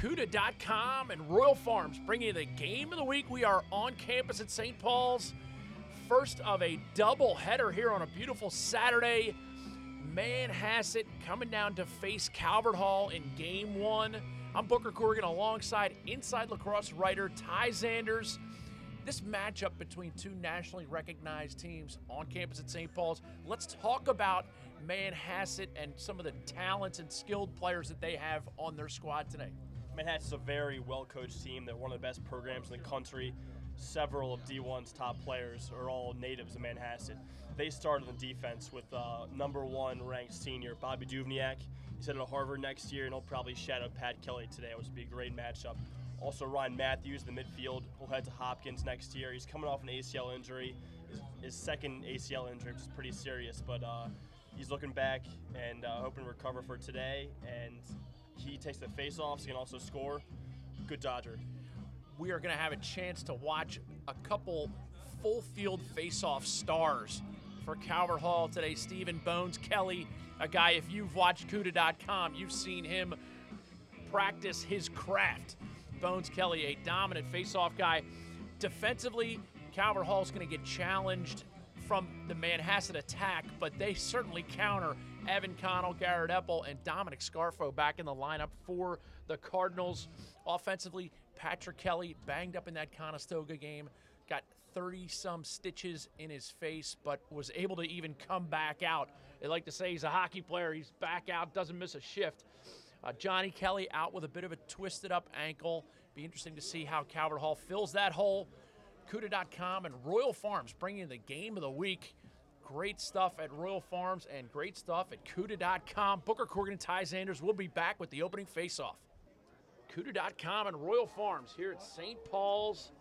CUDA.com and Royal Farms bringing you the game of the week. We are on campus at St. Paul's. First of a doubleheader here on a beautiful Saturday. Manhasset coming down to face Calvert Hall in Game 1. I'm Booker Corrigan alongside Inside Lacrosse writer Ty Zanders. This matchup between two nationally recognized teams on campus at St. Paul's. Let's talk about Manhasset and some of the talents and skilled players that they have on their squad today. Manhasset's a very well-coached team. They're one of the best programs in the country. Several of D1's top players are all natives of Manhasset. They started on defense with #1 ranked senior Bobby Duvniak. He's headed to Harvard next year, and he'll probably shadow Pat Kelly today, which would be a great matchup. Also, Ryan Matthews, the midfield, will head to Hopkins next year. He's coming off an ACL injury, his second ACL injury, which is pretty serious, but he's looking back and hoping to recover for today, and he takes the face-offs. He can also score. Good Dodger. We are going to have a chance to watch a couple full-field face-off stars for Calvert Hall today. Stephen Bones Kelly, a guy, if you've watched CUDA.com, you've seen him practice his craft. Bones Kelly, a dominant face-off guy. Defensively, Calvert Hall's going to get challenged from the Manhasset attack, but they certainly counter. Evan Connell, Garrett Eppel, and Dominic Scarfo back in the lineup for the Cardinals. Offensively, Patrick Kelly banged up in that Conestoga game, got 30-some stitches in his face, but was able to even come back out. They like to say he's a hockey player. He's back out, doesn't miss a shift. Johnny Kelly out with a bit of a twisted up ankle. Be interesting to see how Calvert Hall fills that hole. CUDA.com and Royal Farms bringing the game of the week. Great stuff at Royal Farms and great stuff at CUDA.com. Booker Corrigan and Ty Zanders will be back with the opening face-off. CUDA.com and Royal Farms here at St. Paul's,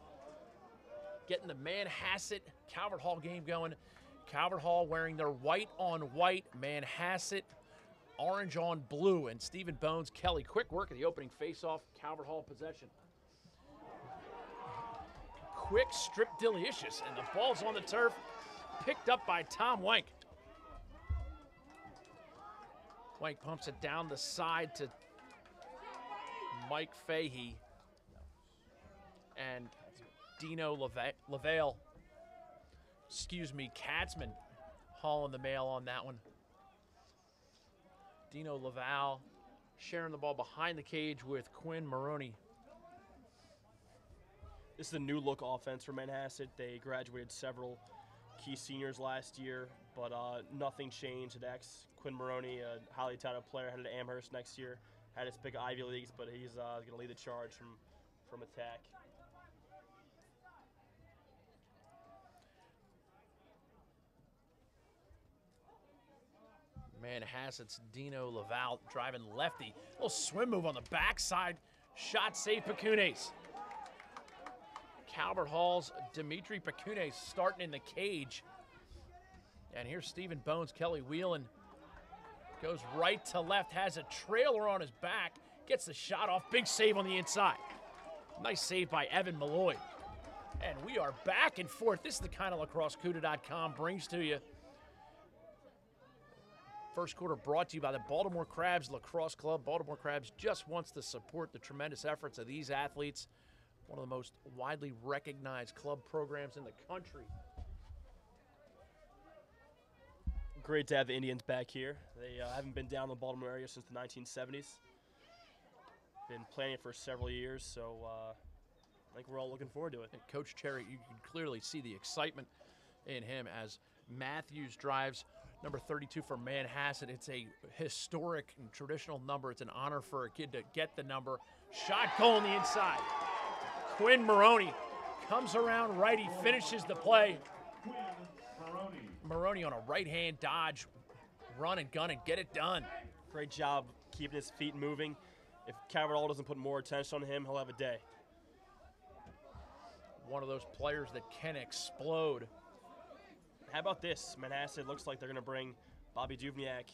getting the Manhasset Calvert Hall game going. Calvert Hall wearing their white on white, Manhasset orange on blue, and Stephen Bones Kelly. Quick work of the opening face-off, Calvert Hall possession. Quick strip delicious, and the ball's on the turf, picked up by Tom Wank. Wank pumps it down the side to Mike Fahey and Dino Lavale. Katzman hauling the mail on that one. Dino Laval sharing the ball behind the cage with Quinn Maroney. This is a new look offense for Manhasset. They graduated several key seniors last year, but nothing changed at X. Quinn Maroney, a highly touted player, headed to Amherst next year. Had his pick of Ivy Leagues, but he's going to lead the charge from attack. Manhasset's Dino Laval driving lefty. Little swim move on the backside. Shot save Pacunes. Calvert Hall's Dimitri Pacunes starting in the cage. And here's Stephen Bones Kelly wheeling. Goes right to left, has a trailer on his back. Gets the shot off. Big save on the inside. Nice save by Evan Malloy. And we are back and forth. This is the kind of lacrosse CUDA.com brings to you. First quarter brought to you by the Baltimore Crabs Lacrosse Club. Baltimore Crabs just wants to support the tremendous efforts of these athletes. One of the most widely recognized club programs in the country. Great to have the Indians back here. They haven't been down in the Baltimore area since the 1970s. Been planning it for several years, so I think we're all looking forward to it. And Coach Cherry, you can clearly see the excitement in him as Matthews drives number 32 for Manhasset. It's a historic and traditional number. It's an honor for a kid to get the number. Shot goal on the inside. Quinn Maroney comes around right. He finishes the play. Maroney on a right-hand dodge. Run and gun and get it done. Great job keeping his feet moving. If Calvert Hall doesn't put more attention on him, he'll have a day. One of those players that can explode. How about this? Manhasset looks like they're going to bring Bobby Duvniak,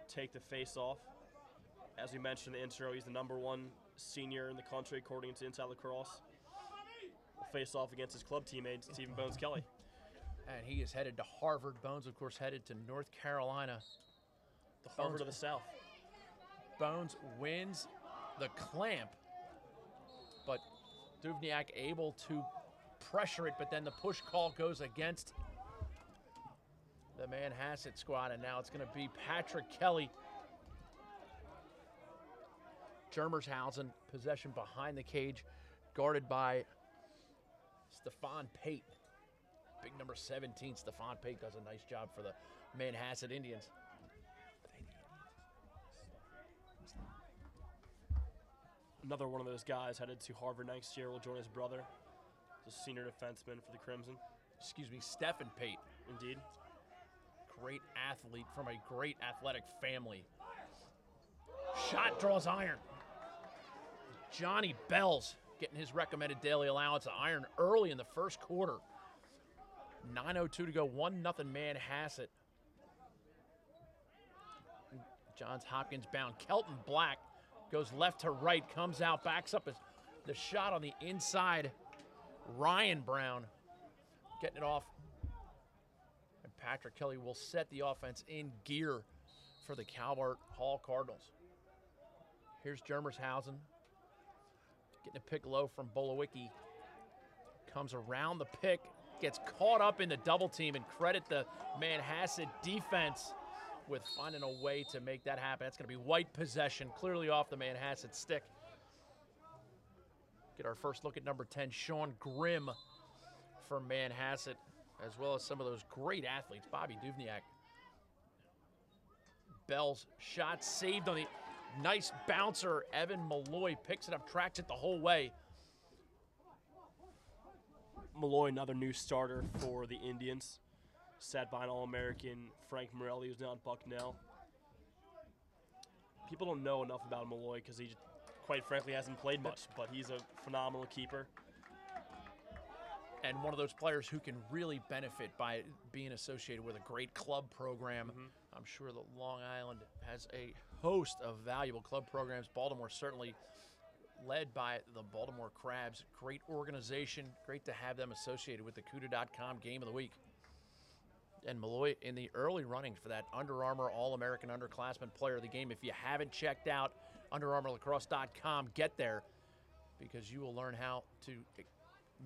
take the face off. As we mentioned in the intro, he's the #1 senior in the country according to Inside Lacrosse. Will face off against his club teammate, Stephen Bones Kelly. And he is headed to Harvard. Bones, of course, headed to North Carolina. The Harvard of the South. Bones wins the clamp Duvniak able to pressure it, but then the push call goes against the Manhasset squad, and now it's going to be Patrick Kelly. Germershausen, possession behind the cage, guarded by Stefan Pate. Big number 17, Stefan Pate does a nice job for the Manhasset Indians. Another one of those guys headed to Harvard next year will join his brother, the senior defenseman for the Crimson. Excuse me, Stefan Pate. Indeed. Great athlete from a great athletic family. Shot draws iron. Johnny Bells getting his recommended daily allowance of iron early in the first quarter. 9:02 to go, 1-0 Manhasset. Johns Hopkins bound. Kelton Black goes left to right, comes out, backs up the shot on the inside. Ryan Brown getting it off. And Patrick Kelly will set the offense in gear for the Calvert Hall Cardinals. Here's Germershausen. Getting a pick low from Bolowicki. Comes around the pick, gets caught up in the double team, and credit the Manhasset defense with finding a way to make that happen. That's going to be white possession, clearly off the Manhasset stick. Get our first look at number 10, Sean Grimm for Manhasset, as well as some of those great athletes, Bobby Duvniak. Bell's shot saved on the nice bouncer. Evan Malloy picks it up, tracks it the whole way. Malloy, another new starter for the Indians. Sat by an All-American Frank Morelli, who's now at Bucknell. People don't know enough about Malloy because he, quite frankly, hasn't played much, but he's a phenomenal keeper. And one of those players who can really benefit by being associated with a great club program. I'm sure that Long Island has a host of valuable club programs. Baltimore certainly led by the Baltimore Crabs. Great organization. Great to have them associated with the CUDA.com Game of the Week. And Malloy in the early runnings for that Under Armour All-American Underclassmen Player of the Game. If you haven't checked out UnderArmourLacrosse.com, get there, because you will learn how to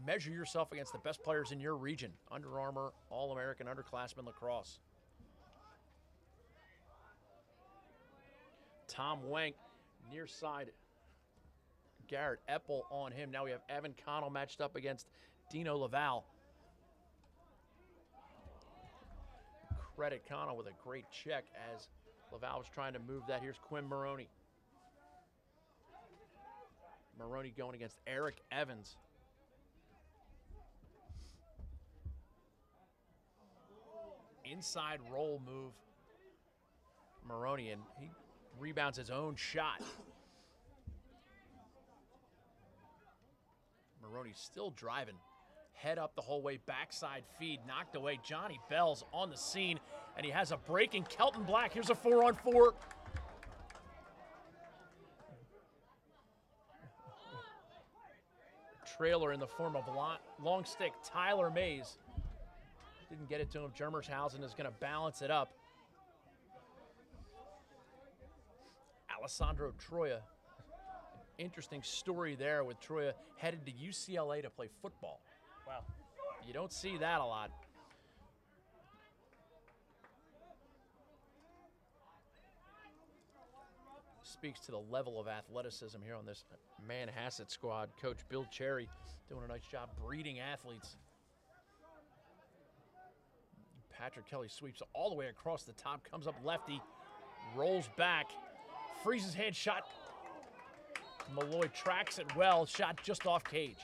measure yourself against the best players in your region. Under Armour All-American Underclassmen Lacrosse. Tom Wank near side. Garrett Eppel on him. Now we have Evan Connell matched up against Dino Laval. Credit Connell with a great check as Laval was trying to move that. Here's Quinn Maroney. Maroney going against Eric Evans. Inside roll move. Maroney, and he rebounds his own shot. Maroney still driving. Head up the whole way, backside feed, knocked away. Johnny Bells on the scene, and he has a break in Kelton Black. Here's a 4-on-4. Trailer in the form of long stick, Tyler Mays. Didn't get it to him. Germershausen is going to balance it up. Alessandro Troia. Interesting story there with Troia headed to UCLA to play football. Wow. You don't see that a lot. Speaks to the level of athleticism here on this Manhasset squad. Coach Bill Cherry doing a nice job breeding athletes. Patrick Kelly sweeps all the way across the top, comes up lefty, rolls back, freezes head shot. Malloy tracks it well, shot just off cage.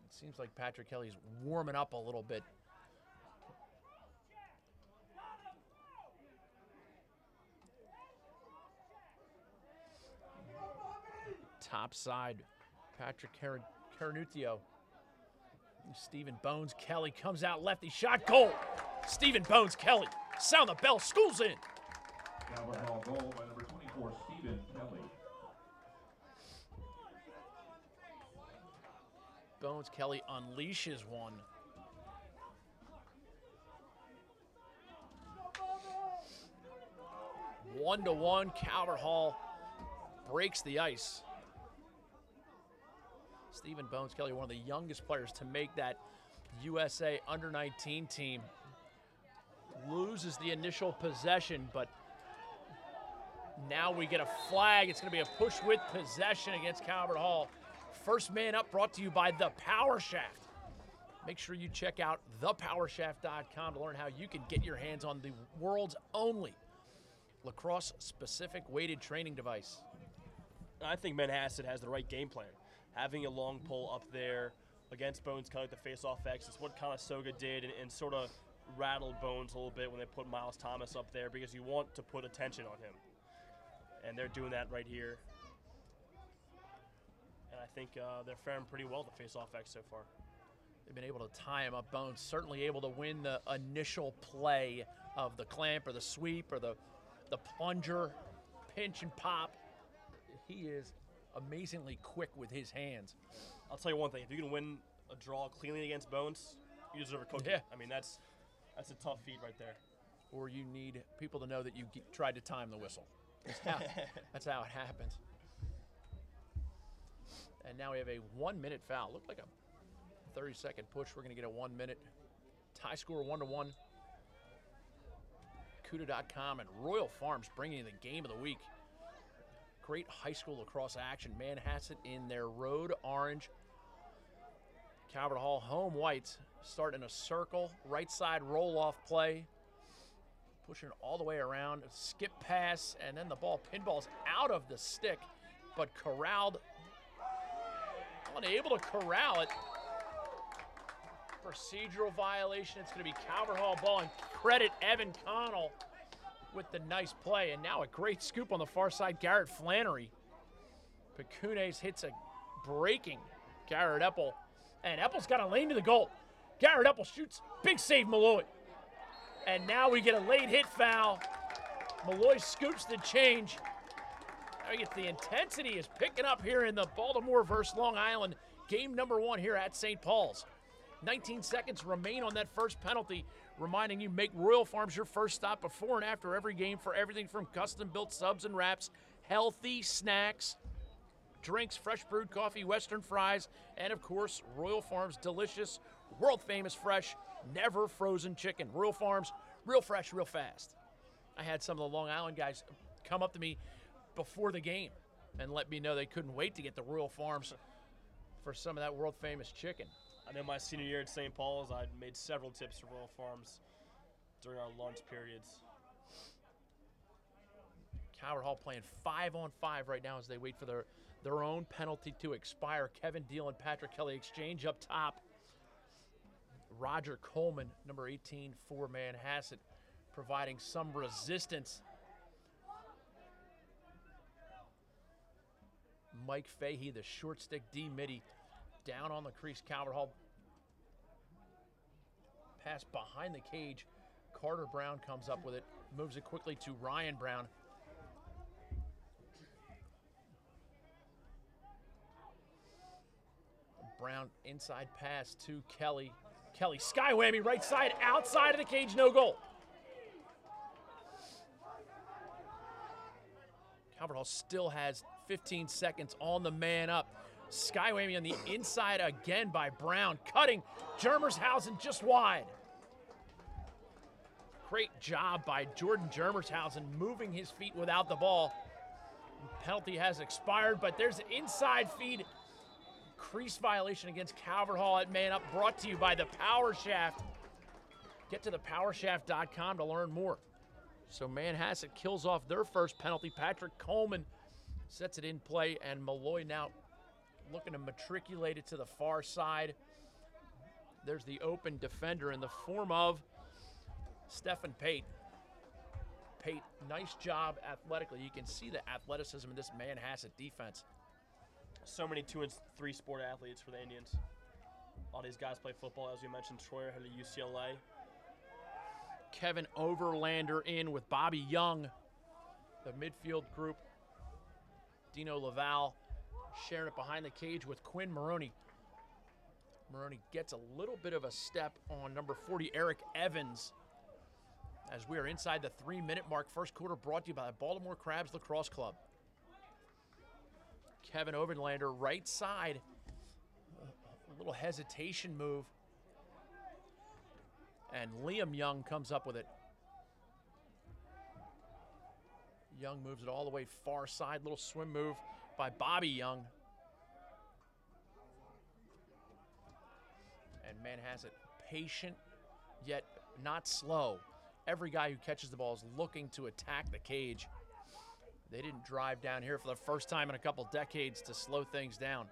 It seems like Patrick Kelly's warming up a little bit. Top side, Patrick Caranutio. Stephen Bones Kelly comes out lefty, shot, goal. Stephen Bones Kelly, sound the bell, school's in. Calvert Hall goal by number 24, Stephen Kelly. Bones Kelly unleashes one. One-to-one, Calvert Hall breaks the ice. Stephen Bones Kelly, one of the youngest players to make that USA under-19 team, loses the initial possession, but now we get a flag. It's going to be a push with possession against Calvert Hall. First man up brought to you by The Power Shaft. Make sure you check out thepowershaft.com to learn how you can get your hands on the world's only lacrosse-specific weighted training device. I think Manhasset has the right game plan. Having a long pole up there against Bones Kelly at the faceoff X is what kind of Soga did and sort of rattled Bones a little bit when they put Miles Thomas up there, because you want to put attention on him. And they're doing that right here. And I think they're faring pretty well the faceoff X so far. They've been able to tie him up. Bones certainly able to win the initial play of the clamp or the sweep or the plunger, pinch and pop. He is amazingly quick with his hands. I'll tell you one thing. If you can win a draw cleanly against Bones, you deserve a cookie. Yeah. I mean, that's a tough feat right there. Or you need people to know that you tried to time the whistle. That's how it happens. And now we have a 1-minute foul. Looked like a 30-second push. We're going to get a 1 minute. Tie score 1-1. CUDA.com and Royal Farms bringing you the game of the week. Great high school lacrosse action. Manhasset in their road orange. Calvert Hall home whites starting a circle. Right side roll-off play. Pushing it all the way around. Skip pass, and then the ball pinballs out of the stick, but corralled. Unable to corral it. Procedural violation. It's going to be Calvert Hall ball, and credit Evan Connell with the nice play. And now a great scoop on the far side, Garrett Flannery. Pecunes hits a breaking Garrett Epple, and Epple's got a lane to the goal. Garrett Epple shoots, big save Malloy. And now we get a late hit foul. Malloy scoops the change. Now we get the intensity is picking up here in the Baltimore versus Long Island game number 1 here at St. Paul's. 19 seconds remain on that first penalty, reminding you make Royal Farms your first stop before and after every game for everything from custom-built subs and wraps, healthy snacks, drinks, fresh brewed coffee, Western fries, and of course, Royal Farms' delicious, world-famous fresh, never frozen chicken. Royal Farms, real fresh, real fast. I had some of the Long Island guys come up to me before the game and let me know they couldn't wait to get the Royal Farms for some of that world-famous chicken. I know my senior year at St. Paul's, I made several tips for Royal Farms during our lunch periods. Calvert Hall playing 5-on-5 right now as they wait for their own penalty to expire. Kevin Deal and Patrick Kelly exchange up top. Roger Coleman, number 18 for Manhasset, providing some resistance. Mike Fahey, the short stick D midi, down on the crease. Calvert Hall pass behind the cage. Carter Brown comes up with it, moves it quickly to Ryan Brown. Brown inside pass to Kelly. Kelly sky whammy right side, outside of the cage, no goal. Calvert Hall still has 15 seconds on the man up. Sky whammy on the inside again by Brown, cutting Germershausen just wide. Great job by Jordan Germershausen moving his feet without the ball. Penalty has expired, but there's an inside feed. Crease violation against Calvert Hall at man up, brought to you by The Power Shaft. Get to thepowershaft.com to learn more. So Manhasset kills off their first penalty. Patrick Coleman sets it in play, and Malloy now looking to matriculate it to the far side. There's the open defender in the form of Stephen Pate. Pate, nice job athletically. You can see the athleticism in this Manhasset defense. So many 2- and 3-sport athletes for the Indians. All these guys play football, as we mentioned. Troyer had a UCLA. Kevin Overlander in with Bobby Young. The midfield group. Dino Laval sharing it behind the cage with Quinn Maroney. Maroney gets a little bit of a step on number 40, Eric Evans. As we are inside the 3-minute mark, first quarter brought to you by the Baltimore Crabs Lacrosse Club. Kevin Overlander right side A little hesitation move. And Liam Young comes up with it. Young moves it all the way far side. Little swim move by Bobby Young. And Manhasset patient, yet not slow. Every guy who catches the ball is looking to attack the cage. They didn't drive down here for the first time in a couple decades to slow things down.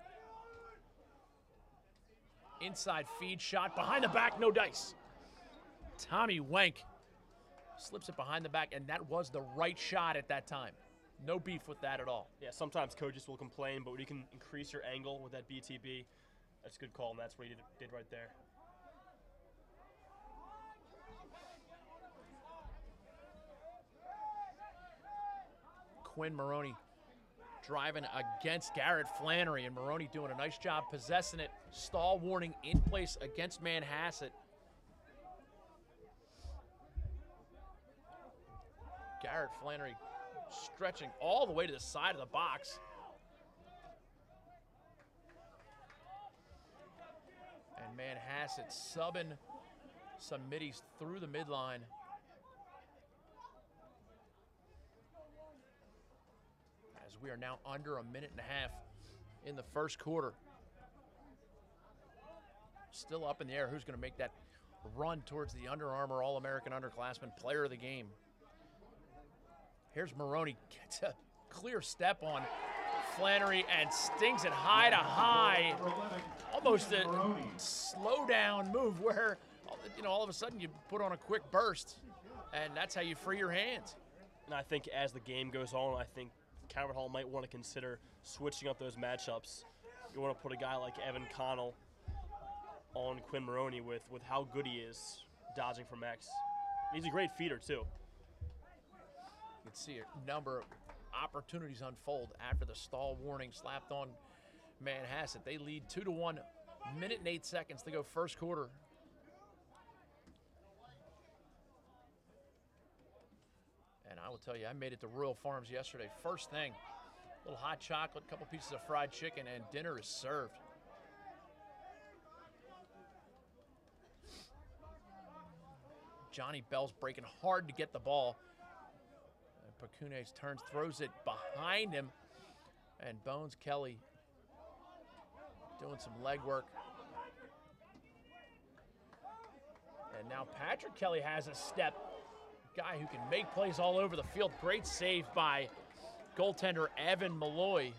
Inside feed shot behind the back, no dice. Tommy Wenk slips it behind the back, and that was the right shot at that time. No beef with that at all. Yeah, sometimes coaches will complain, but when you can increase your angle with that BTB, that's a good call, and that's what he did right there. Quinn Maroney driving against Garrett Flannery, and Maroney doing a nice job possessing it. Stall warning in place against Manhasset. Garrett Flannery stretching all the way to the side of the box. And Manhasset subbing some middies through the midline. As we are now under a minute and a half in the first quarter. Still up in the air. Who's going to make that run towards the Under Armour All-American Underclassmen Player of the Game? Here's Maroney, gets a clear step on Flannery and stings it high to high. Almost a slow down move where, all of a sudden you put on a quick burst, and that's how you free your hands. And I think as the game goes on, I think Calvert Hall might want to consider switching up those matchups. You want to put a guy like Evan Connell on Quinn Maroney with how good he is dodging from X. He's a great feeder, too. You can see a number of opportunities unfold after the stall warning slapped on Manhasset. They lead 2-1, minute and 8 seconds to go first quarter. And I will tell you, I made it to Royal Farms yesterday. First thing, a little hot chocolate, a couple pieces of fried chicken, and dinner is served. Johnny Bell's breaking hard to get the ball. Pacunes turns, throws it behind him, and Bones Kelly doing some leg work. And now Patrick Kelly has a step. Guy who can make plays all over the field. Great save by goaltender Evan Malloy.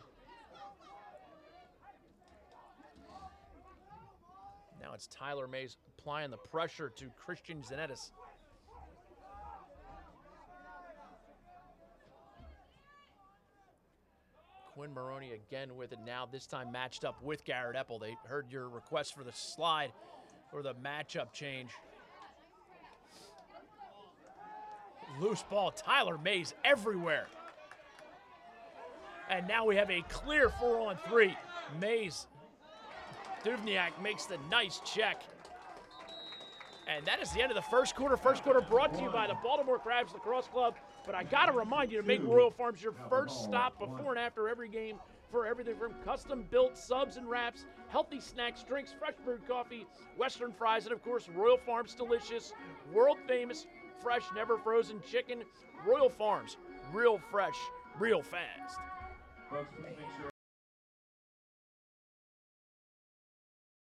Now it's Tyler Mays applying the pressure to Christian Zanettis. Quinn Maroney again with it now, this time matched up with Garrett Epple. They heard your request for the slide or the matchup change. Loose ball, Tyler Mays everywhere. And now we have a clear 4-on-3. Mays, Duvniak makes the nice check. And that is the end of the first quarter. First quarter brought to you by the Baltimore Crabs Lacrosse Club. But I got to remind you to make Royal Farms your first stop before and after every game for everything from custom-built subs and wraps, healthy snacks, drinks, fresh brewed coffee, Western fries, and, of course, Royal Farms delicious, world-famous, fresh, never-frozen chicken. Royal Farms, real fresh, real fast. Folks, please make sure